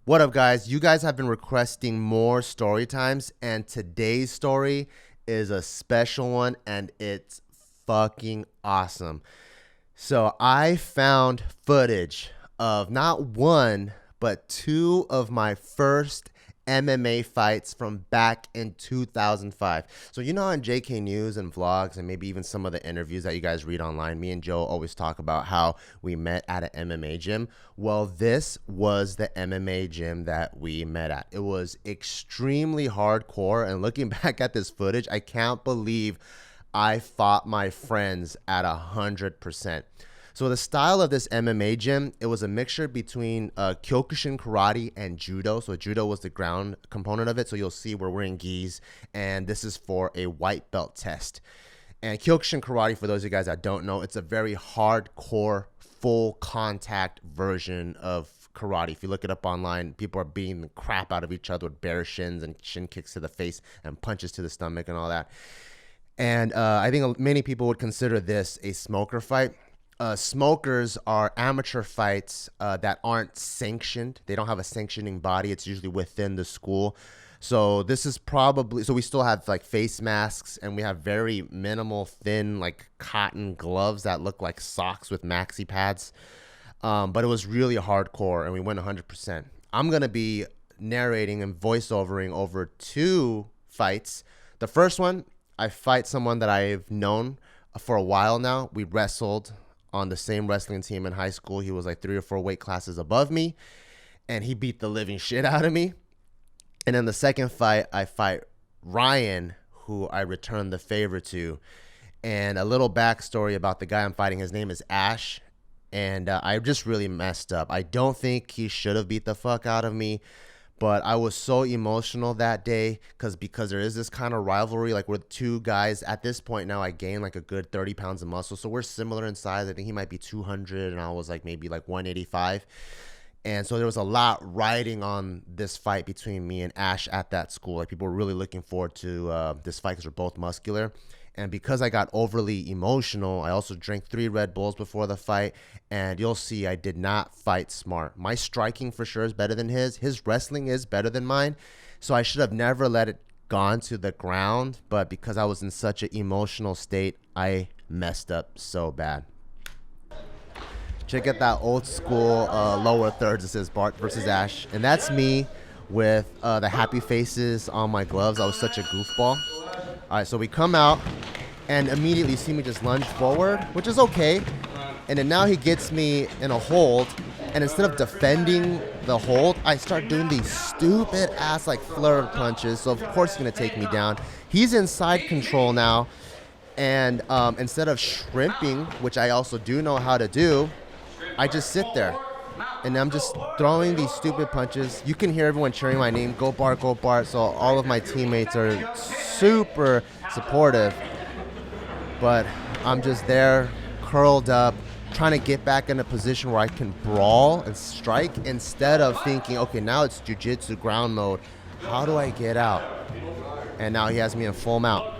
What up, guys? You guys have been requesting more story times, and today's story is a special one, and it's fucking awesome. So I found footage of not one, but two of my first MMA fights from back in 2005. So you know on JK News and vlogs and maybe even some of the interviews that you guys read online, me and Joe always talk about how we met at an MMA gym. Well, this was the MMA gym that we met at. It was extremely hardcore, and looking back at this footage, I can't believe I fought my friends at 100%. So the style of this MMA gym, it was a mixture between Kyokushin karate and judo. So judo was the ground component of it. So you'll see we're wearing gis, and this is for a white belt test. And Kyokushin karate, for those of you guys that don't know, it's a very hardcore, full contact version of karate. If you look it up online, people are beating the crap out of each other with bare shins and shin kicks to the face and punches to the stomach and all that. And I think many people would consider this a smoker fight. Smokers are amateur fights that aren't sanctioned. They don't have a sanctioning body. It's usually within the school. So this is probably, so we still have like face masks, and we have very minimal thin like cotton gloves that look like socks with maxi pads. But it was really hardcore, and we went 100%. I'm going to be narrating and voiceovering over two fights. The first one, I fight someone that I've known for a while now. We wrestled on the same wrestling team in high school. He was like 3 or 4 weight classes above me, and he beat the living shit out of me. And then the second fight, I fight Ryan, who I returned the favor to. And a little backstory about the guy I'm fighting. His name is Ash, and I just really messed up. I don't think he should have beat the fuck out of me, but I was so emotional that day because there is this kind of rivalry. Like, we're two guys. At this point now, I gained like a good 30 pounds of muscle. So we're similar in size. I think he might be 200 and I was like maybe like 185. And so there was a lot riding on this fight between me and Ash at that school. Like, people were really looking forward to this fight because we're both muscular. And because I got overly emotional, I also drank 3 Red Bulls before the fight. And you'll see I did not fight smart. My striking for sure is better than his. His wrestling is better than mine. So I should have never let it gone to the ground. But because I was in such an emotional state, I messed up so bad. Check out that old school lower thirds. It says Bart versus Ash. And that's me with the happy faces on my gloves. I was such a goofball. All right, so we come out, and immediately you see me just lunge forward, which is okay. And then now he gets me in a hold, and instead of defending the hold, I start doing these stupid ass like flurry punches. So of course he's gonna take me down. He's in side control now, and instead of shrimping, which I also do know how to do, I just sit there. And I'm just throwing these stupid punches. You can hear everyone cheering my name, go Bart, go Bart. So all of my teammates are super supportive. But I'm just there, curled up, trying to get back in a position where I can brawl and strike instead of thinking, okay, now it's jiu-jitsu ground mode. How do I get out? And now he has me in full mount.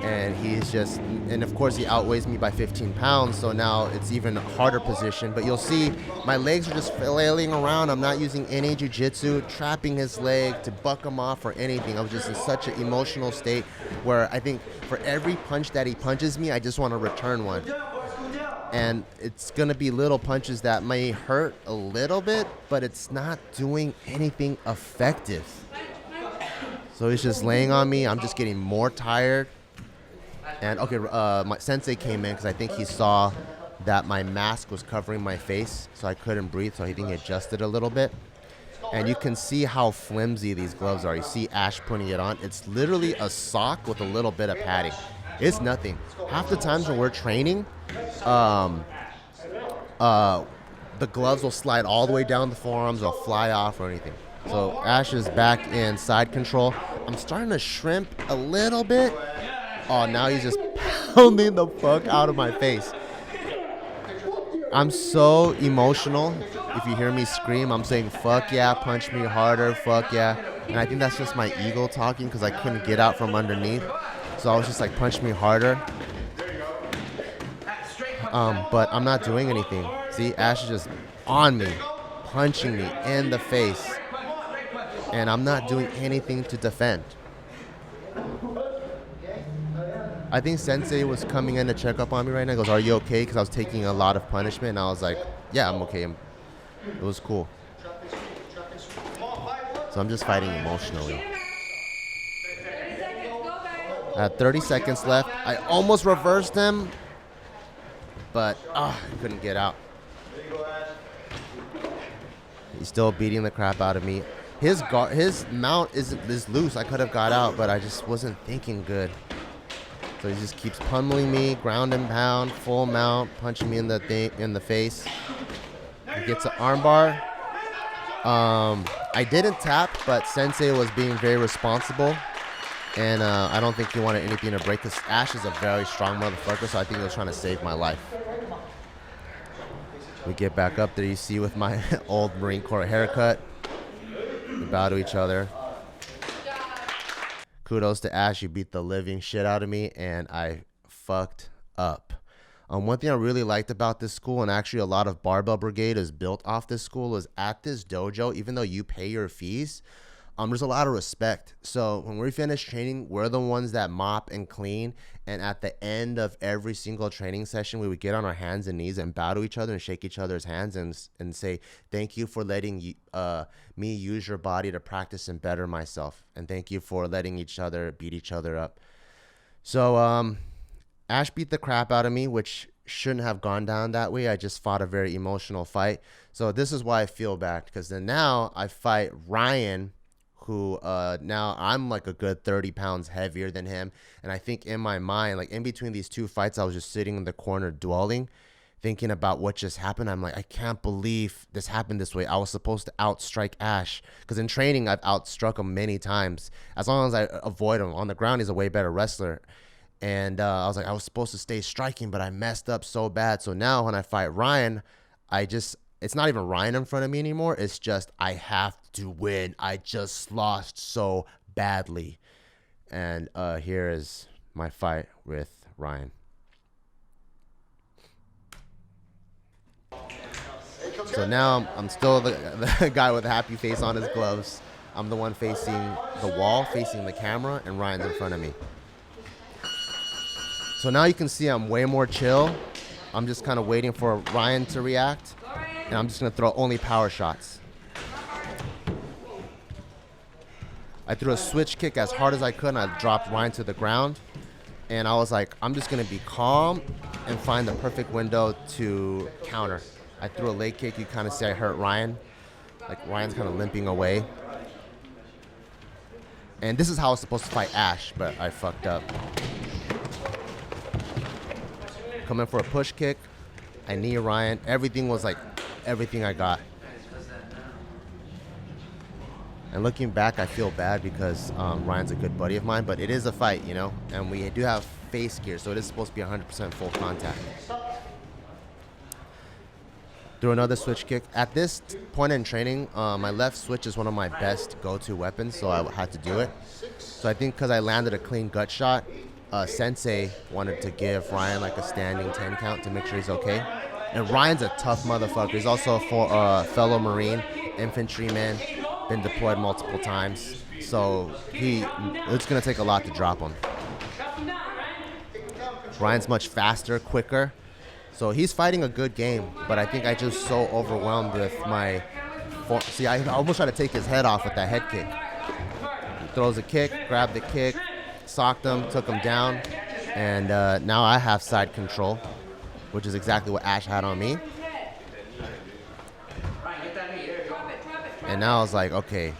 And he's just, and of course he outweighs me by 15 pounds, so now it's even a harder position. But you'll see my legs are just flailing around. I'm not using any jiu-jitsu, trapping his leg to buck him off or anything. I was just in such an emotional state where I think for every punch that he punches me, I just want to return one. And it's going to be little punches that may hurt a little bit, but it's not doing anything effective. So he's just laying on me. I'm just getting more tired. And okay, my sensei came in because I think he saw that my mask was covering my face, so I couldn't breathe, so I think he adjusted a little bit. And you can see how flimsy these gloves are. You see Ash putting it on. It's literally a sock with a little bit of padding. It's nothing. Half the times when we're training, the gloves will slide all the way down the forearms or fly off or anything. So Ash is back in side control. I'm starting to shrimp a little bit. Oh, now he's just pounding the fuck out of my face. I'm so emotional. If you hear me scream, I'm saying, fuck yeah, punch me harder, fuck yeah. And I think that's just my ego talking because I couldn't get out from underneath. So I was just like, punch me harder. But I'm not doing anything. See, Ash is just on me, punching me in the face. And I'm not doing anything to defend. I think Sensei was coming in to check up on me right now. He goes, "Are you okay?" Because I was taking a lot of punishment. And I was like, "Yeah, I'm okay." It was cool. So I'm just fighting emotionally. I had 30 seconds left. I almost reversed him, but I couldn't get out. He's still beating the crap out of me. His mount is loose. I could have got out, but I just wasn't thinking good. So he just keeps pummeling me, ground and pound, full mount, punching me in the face. He gets an armbar. I didn't tap, but Sensei was being very responsible, and I don't think he wanted anything to break, because Ash is a very strong motherfucker, so I think he was trying to save my life. We get back up there. You see with my old Marine Corps haircut. We bow to each other. Kudos to Ash. You beat the living shit out of me, and I fucked up. One thing I really liked about this school, and actually a lot of Barbell Brigade is built off this school, is at this dojo, even though you pay your fees, there's a lot of respect. So when we finish training, we're the ones that mop and clean. And at the end of every single training session, we would get on our hands and knees and bow to each other and shake each other's hands and say, "Thank you for letting me use your body to practice and better myself. And thank you for letting each other beat each other up." So Ash beat the crap out of me, which shouldn't have gone down that way. I just fought a very emotional fight. So this is why I feel bad, because then now I fight Ryan, who now I'm like a good 30 pounds heavier than him. And I think in my mind, like in between these two fights, I was just sitting in the corner dwelling, thinking about what just happened. I'm like, I can't believe this happened this way. I was supposed to outstrike Ash, because in training, I've outstruck him many times. As long as I avoid him on the ground, he's a way better wrestler. And I was like, I was supposed to stay striking, but I messed up so bad. So now when I fight Ryan, it's not even Ryan in front of me anymore. It's just, I have to win. I just lost so badly. And here is my fight with Ryan. So now I'm still the guy with a happy face on his gloves. I'm the one facing the wall, facing the camera, and Ryan's in front of me. So now you can see I'm way more chill. I'm just kind of waiting for Ryan to react. And I'm just going to throw only power shots. I threw a switch kick as hard as I could, and I dropped Ryan to the ground. And I was like, I'm just going to be calm and find the perfect window to counter. I threw a leg kick. You kind of see I hurt Ryan. Like, Ryan's kind of limping away. And this is how I was supposed to fight Ash, but I fucked up. Coming for a push kick. I knee Ryan. Everything was like everything I got. And looking back, I feel bad because Ryan's a good buddy of mine, but it is a fight, you know? And we do have face gear, so it is supposed to be 100% full contact. Through another switch kick. At this point in training, my left switch is one of my best go-to weapons, so I had to do it. So I think because I landed a clean gut shot, Sensei wanted to give Ryan like a standing 10 count to make sure he's okay. And Ryan's a tough motherfucker. He's also a fellow Marine, infantryman, been deployed multiple times. So it's going to take a lot to drop him. Ryan's much faster, quicker. So he's fighting a good game, but I think I just so overwhelmed with my... See, I almost tried to take his head off with that head kick. He throws a kick, grabbed the kick, socked him, took him down, and now I have side control, which is exactly what Ash had on me. And now I was like, okay,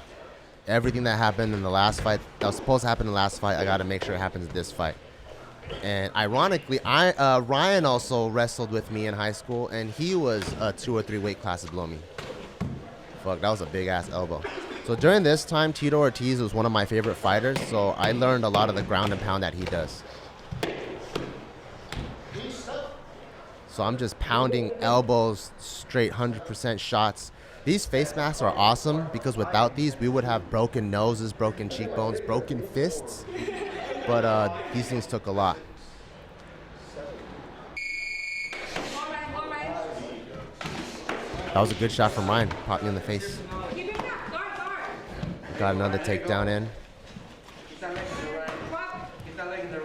everything that happened in the last fight, that was supposed to happen in the last fight, I got to make sure it happens in this fight. And ironically, Ryan also wrestled with me in high school, and he was 2 or 3 weight classes below me. Fuck, that was a big-ass elbow. So during this time, Tito Ortiz was one of my favorite fighters, so I learned a lot of the ground and pound that he does. So I'm just pounding elbows, straight 100% shots. These face masks are awesome because without these, we would have broken noses, broken cheekbones, broken fists. But these things took a lot. That was a good shot from Ryan. Popped me in the face. Got another takedown in.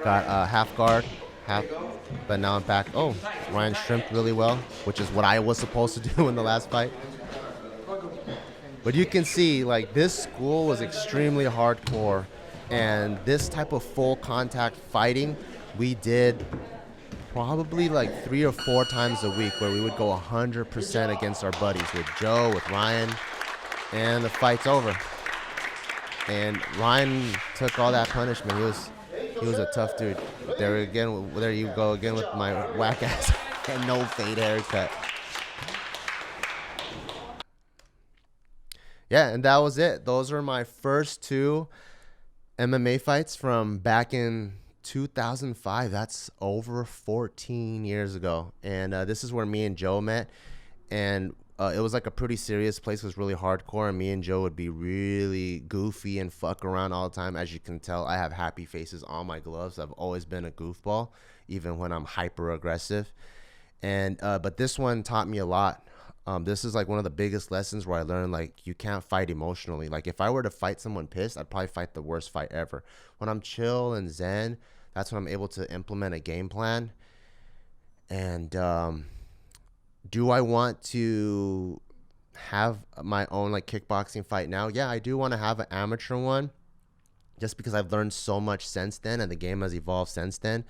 Got half guard, but now I'm back. Oh, Ryan shrimped really well, which is what I was supposed to do in the last fight. But you can see, like, this school was extremely hardcore, and this type of full contact fighting we did probably like 3 or 4 times a week, where we would go 100% against our buddies with Joe, with Ryan, and the fight's over. And Ryan took all that punishment. He was a tough dude. There you go again with my whack ass and no fade haircut. Yeah, and that was it. Those were my first 2 MMA fights from back in 2005. That's over 14 years ago. And this is where me and Joe met. And it was like a pretty serious place. It was really hardcore, and me and Joe would be really goofy and fuck around all the time. As you can tell, I have happy faces on my gloves. I've always been a goofball, even when I'm hyper aggressive. And but this one taught me a lot. This is like one of the biggest lessons where I learned, like, you can't fight emotionally. Like, if I were to fight someone pissed, I'd probably fight the worst fight ever. When I'm chill and zen, that's when I'm able to implement a game plan. And do I want to have my own like kickboxing fight now? Yeah, I do want to have an amateur one, just because I've learned so much since then, and the game has evolved since then.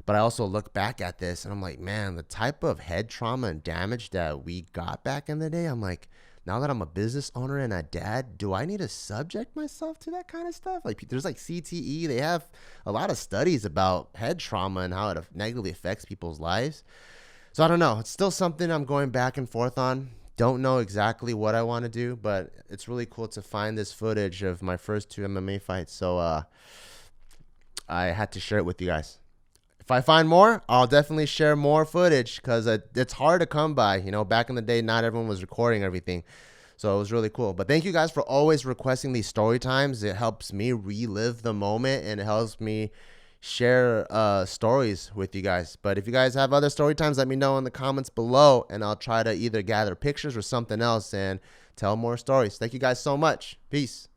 But I also look back at this and I'm like, man, the type of head trauma and damage that we got back in the day, I'm like, now that I'm a business owner and a dad, do I need to subject myself to that kind of stuff? Like, there's like CTE. They have a lot of studies about head trauma and how it negatively affects people's lives. So I don't know. It's still something I'm going back and forth on. Don't know exactly what I want to do, but it's really cool to find this footage of my first 2 MMA fights. So I had to share it with you guys. If I find more, I'll definitely share more footage, because it's hard to come by. You know, back in the day, not everyone was recording everything. So it was really cool. But thank you guys for always requesting these story times. It helps me relive the moment, and it helps me share stories with you guys. But if you guys have other story times, let me know in the comments below, and I'll try to either gather pictures or something else and tell more stories. Thank you guys so much. Peace.